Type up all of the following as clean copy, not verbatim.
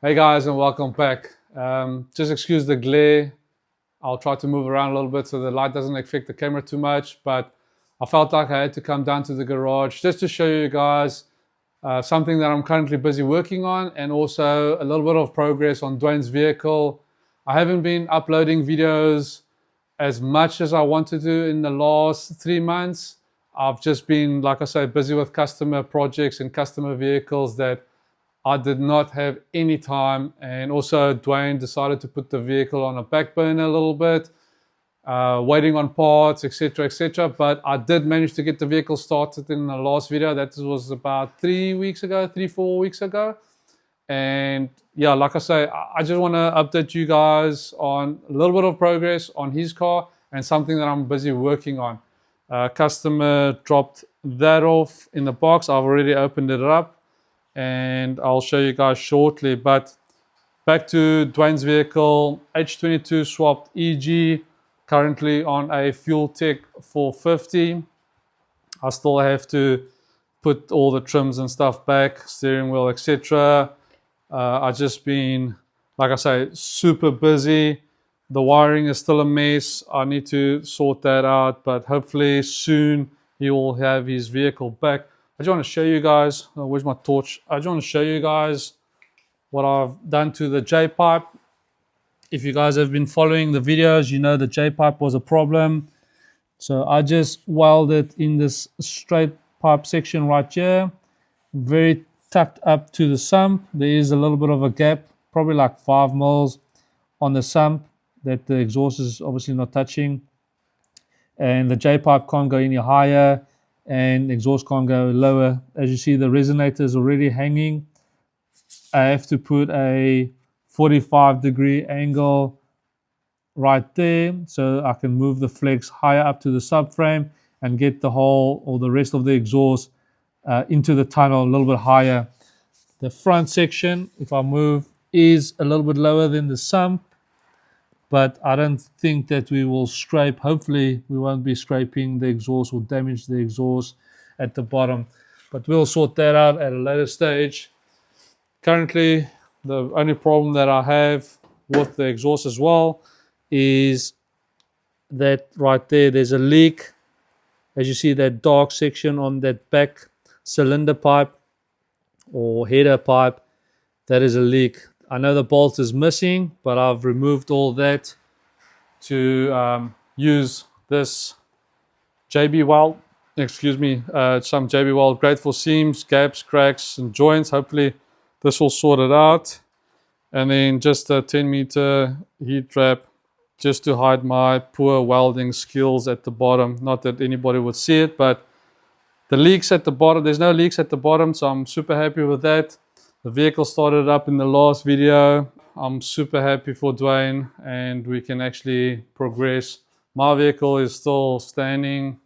Hey guys, and welcome back. Just excuse the glare. I'll try to move around a little bit so the light doesn't affect the camera too much, but I felt like I had to come down to the garage just to show you guys something that I'm currently busy working on, and also a little bit of progress on Dwayne's vehicle. I haven't been uploading videos as much as I wanted to in the last 3 months. I've just been, like I say, busy with customer projects and customer vehicles that I did not have any time. And also Dwayne decided to put the vehicle on a back burner a little bit, waiting on parts, etc., etc. But I did manage to get the vehicle started in the last video. That was about 3 weeks ago, 4 weeks ago. And yeah, like I say, I just want to update you guys on a little bit of progress on his car and something that I'm busy working on. Customer dropped that off in the box. I've already opened it up and I'll show you guys shortly. But back to Dwayne's vehicle, H22 swapped EG, currently on a Fuel Tech 450. I still have to put all the trims and stuff back, steering wheel, etc. I've just been, like I say, super busy. The wiring is still a mess. I need to sort that out, but hopefully soon he will have his vehicle back. I just want to show you guys, where's my torch? I just want to show you guys what I've done to the J-pipe. If you guys have been following the videos, you know the J-pipe was a problem. So I just welded in this straight pipe section right here, very tucked up to the sump. There is a little bit of a gap, probably like 5 mils on the sump that the exhaust is obviously not touching. And the J-pipe can't go any higher and exhaust can't go lower. As you see, the resonator is already hanging. I have to put a 45-degree angle right there so I can move the flex higher up to the subframe and get the whole or the rest of the exhaust into the tunnel a little bit higher. The front section, if I move, is a little bit lower than the sump, but I don't think that we will scrape. Hopefully we won't be scraping the exhaust or damage the exhaust at the bottom, but we'll sort that out at a later stage. Currently, the only problem that I have with the exhaust as well is that right there's a leak. As you see, that dark section on that back cylinder pipe or header pipe, that is a leak. I know the bolt is missing, but I've removed all that to use this JB Weld, some JB Weld, great for seams, gaps, cracks, and joints. Hopefully this will sort it out. And then just a 10-meter heat trap just to hide my poor welding skills at the bottom. Not that anybody would see it, but the leaks at the bottom, there's no leaks at the bottom, so I'm super happy with that. The vehicle started up in the last video. I'm super happy for Dwayne, and we can actually progress. My vehicle is still standing,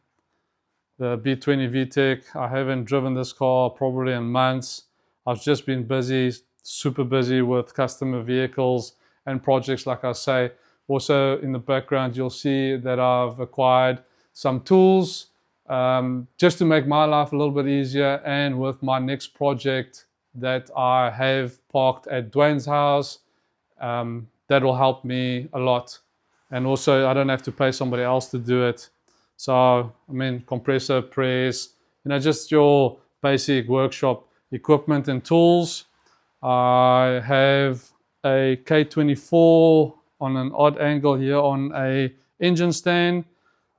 the B20 VTEC. I haven't driven this car probably in months. I've just been busy, super busy with customer vehicles and projects, like I say. Also in the background, you'll see that I've acquired some tools just to make my life a little bit easier, and with my next project that I have parked at Dwayne's house, that will help me a lot. And also I don't have to pay somebody else to do it. So, I mean, compressor, press, just your basic workshop equipment and tools. I have a K24 on an odd angle here on a engine stand.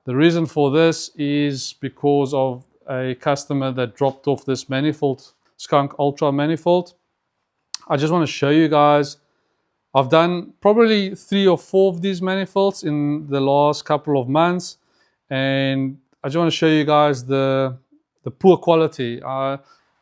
The reason for this is because of a customer that dropped off this manifold, Skunk Ultra manifold. I just want to show you guys. I've done probably 3 or 4 of these manifolds in the last couple of months, and I just want to show you guys the poor quality.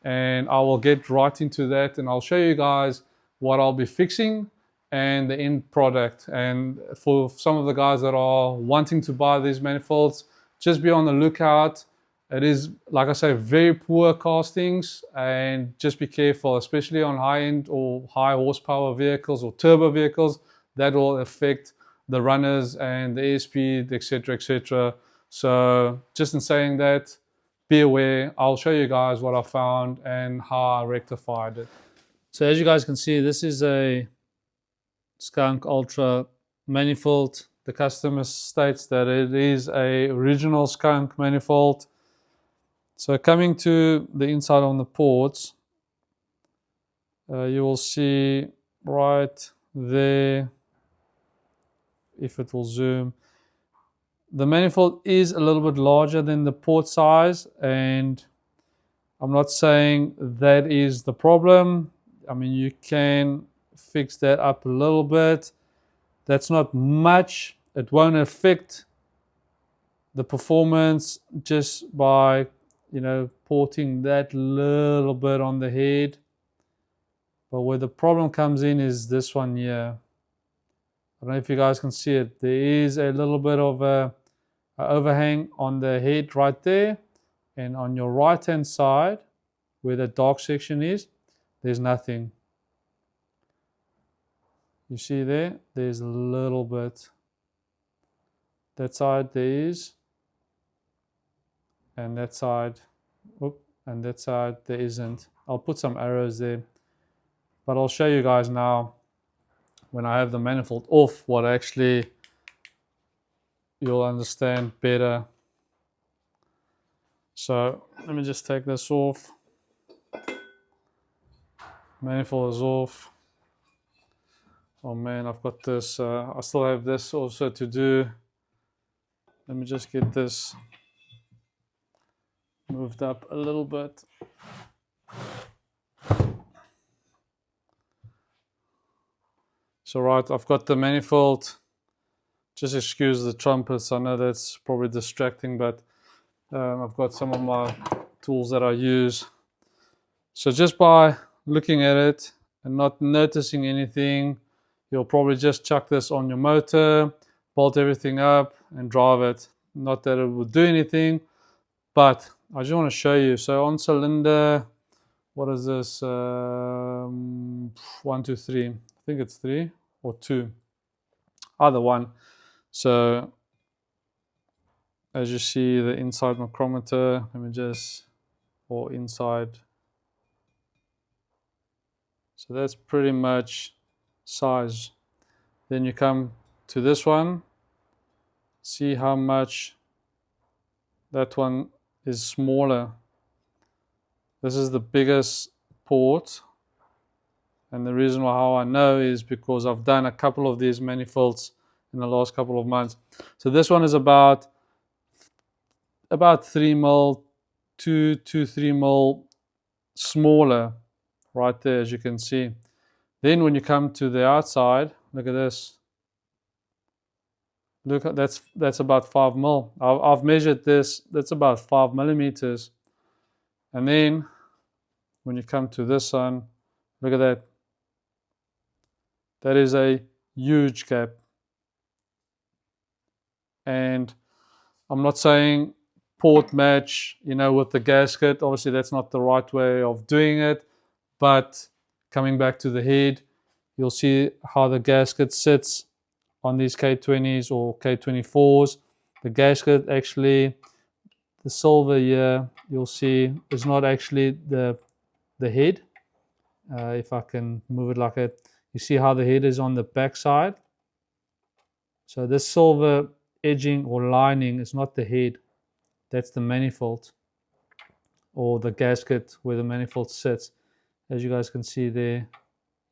And I will get right into that, and I'll show you guys what I'll be fixing and the end product. And for some of the guys that are wanting to buy these manifolds, just be on the lookout. It is, like I say, very poor castings, and just be careful, especially on high-end or high horsepower vehicles or turbo vehicles. That will affect the runners and the airspeed, etc., etc. So just in saying that, be aware. I'll show you guys what I found and how I rectified it. So as you guys can see, this is a Skunk Ultra manifold. The customer states that it is a original Skunk manifold. So coming to the inside on the ports, you will see right there, if it will zoom, the manifold is a little bit larger than the port size, and I'm not saying that is the problem. I mean, you can fix that up a little bit. That's not much. It won't affect the performance just by, porting that little bit on the head. But where the problem comes in is this one here. I don't know if you guys can see it. There is a little bit of a overhang on the head right there, and on your right hand side where the dark section is, there's nothing. You see there's a little bit. That side there is, and that side, and that side there isn't. I'll put some arrows there, but I'll show you guys now when I have the manifold off what actually you'll understand better. So let me just take this off. Manifold is off. Oh man, I've got this. I still have this also to do. Let me just get this moved up a little bit. So right, I've got the manifold. Just excuse the trumpets. I know that's probably distracting, but I've got some of my tools that I use. So just by looking at it and not noticing anything, you'll probably just chuck this on your motor, bolt everything up and drive it. Not that it would do anything, but I just want to show you. So on cylinder, what is this? 1, 2, 3. I think it's 3 or 2. Either one. So as you see, the inside micrometer, let me just, or inside. So that's pretty much size. Then you come to this one, see how much that one is smaller. This is the biggest port, and the reason why how I know is because I've done a couple of these manifolds in the last couple of months. So this one is about 3 mil, 2 to 3 mil smaller right there, as you can see. Then when you come to the outside, look at this. Look, that's about 5 mil. I've measured this. That's about 5 millimeters. And then when you come to this one, look at that. That is a huge gap. And I'm not saying port match, with the gasket. Obviously, that's not the right way of doing it. But coming back to the head, you'll see how the gasket sits on these K20s or K24s. The gasket actually, the silver here, you'll see is not actually the head. If I can move it like that, you see how the head is on the back side. So this silver edging or lining is not the head. That's the manifold or the gasket where the manifold sits. As you guys can see there,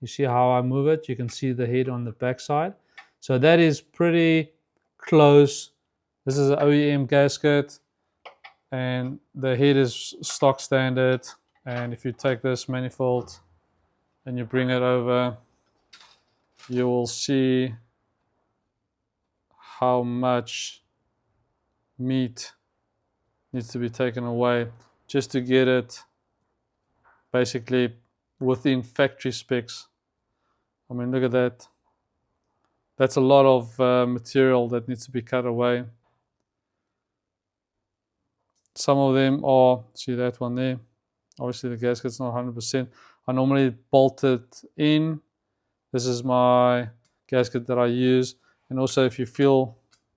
you see how I move it? You can see the head on the back side. So that is pretty close. This is an OEM gasket, and the head is stock standard. And if you take this manifold and you bring it over, you will see how much meat needs to be taken away just to get it basically within factory specs. I mean, look at that. That's a lot of material that needs to be cut away. Some of them are, see that one there, obviously the gasket's not 100%. I normally bolt it in. This is my gasket that I use. And also if you feel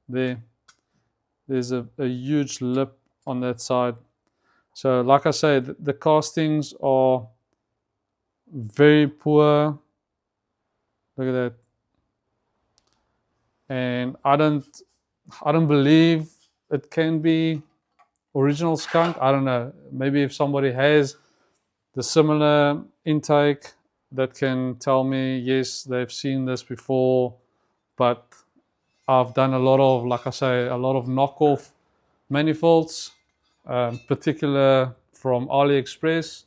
there's a huge lip on that side. So like I say, the castings are very poor. Look at that. And I don't believe it can be original skunk. I don't know. Maybe if somebody has the similar intake that can tell me, yes, they've seen this before, but I've done a lot of, like I say, a lot of knockoff manifolds, particular from AliExpress,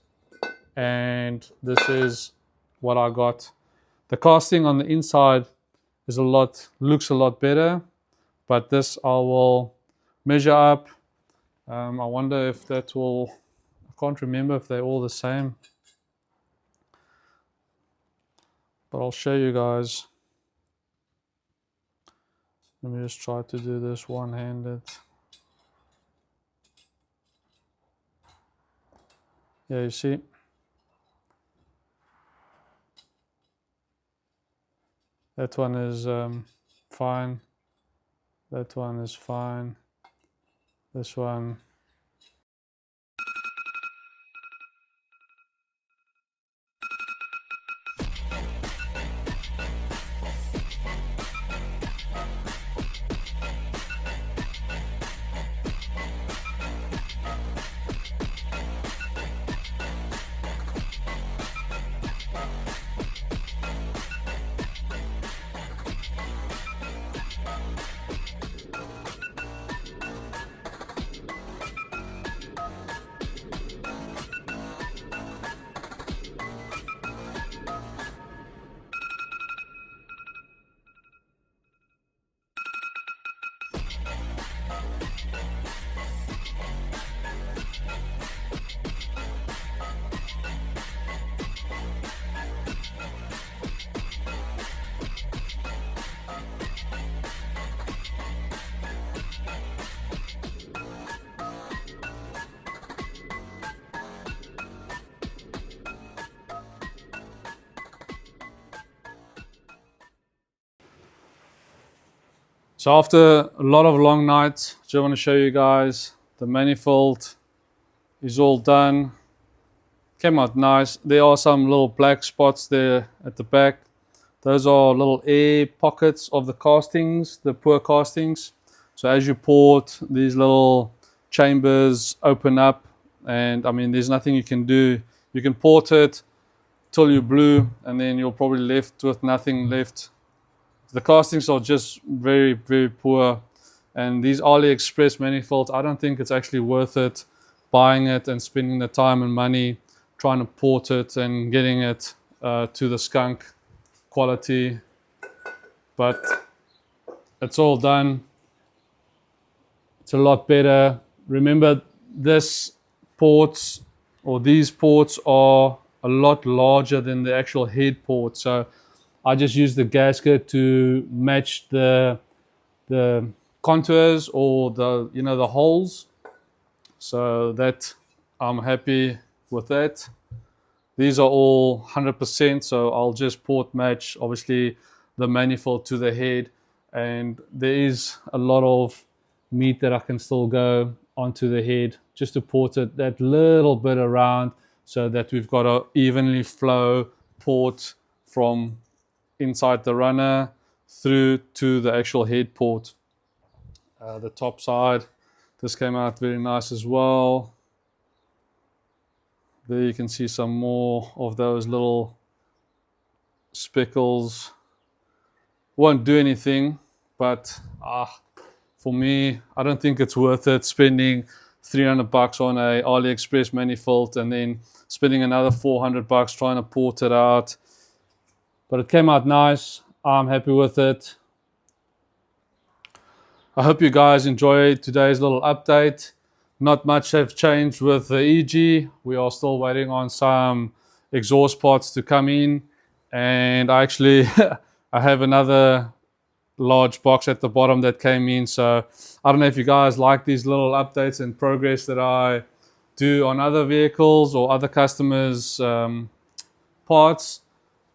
and this is what I got. The casting on the inside is looks a lot better, but this I will measure up. I wonder if that will, I can't remember if they're all the same, but I'll show you guys. Let me just try to do this one-handed. Yeah, you see? That one is fine. That one is fine. This one. So after a lot of long nights, just want to show you guys the manifold is all done. Came out nice. There are some little black spots there at the back. Those are little air pockets of the castings, the poor castings. So as you port, these little chambers open up, and I mean, there's nothing you can do. You can port it till you blue, and then you're probably left with nothing left. The castings are just very, very poor. And these AliExpress manifolds, I don't think it's actually worth it buying it and spending the time and money trying to port it and getting it to the skunk quality. But it's all done. It's a lot better. Remember, this ports, or these ports, are a lot larger than the actual head port. So I just use the gasket to match the contours, or the holes. So that I'm happy with that. These are all 100%, so I'll just port match obviously the manifold to the head, and there is a lot of meat that I can still go onto the head just to port it that little bit around, so that we've got a evenly flow port from inside the runner through to the actual head port. The top side, this came out very nice as well. There you can see some more of those little speckles. Won't do anything, but for me, I don't think it's worth it spending $300 on a AliExpress manifold and then spending another $400 trying to port it out. But it came out nice. I'm happy with it. I hope you guys enjoyed today's little update. Not much have changed with the EG. We are still waiting on some exhaust parts to come in. And I actually I have another large box at the bottom that came in. So I don't know if you guys like these little updates and progress that I do on other vehicles or other customers' parts.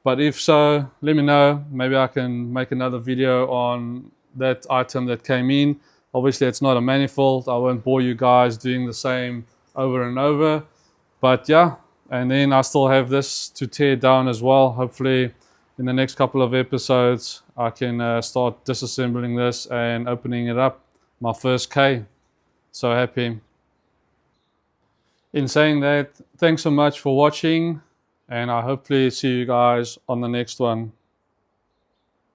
But if so, let me know. Maybe I can make another video on that item that came in. Obviously, it's not a manifold. I won't bore you guys doing the same over and over. But yeah, And then I still have this to tear down as well. Hopefully in the next couple of episodes I can start disassembling this and opening it up. My first K. So happy. In saying that, thanks so much for watching, and I hopefully see you guys on the next one.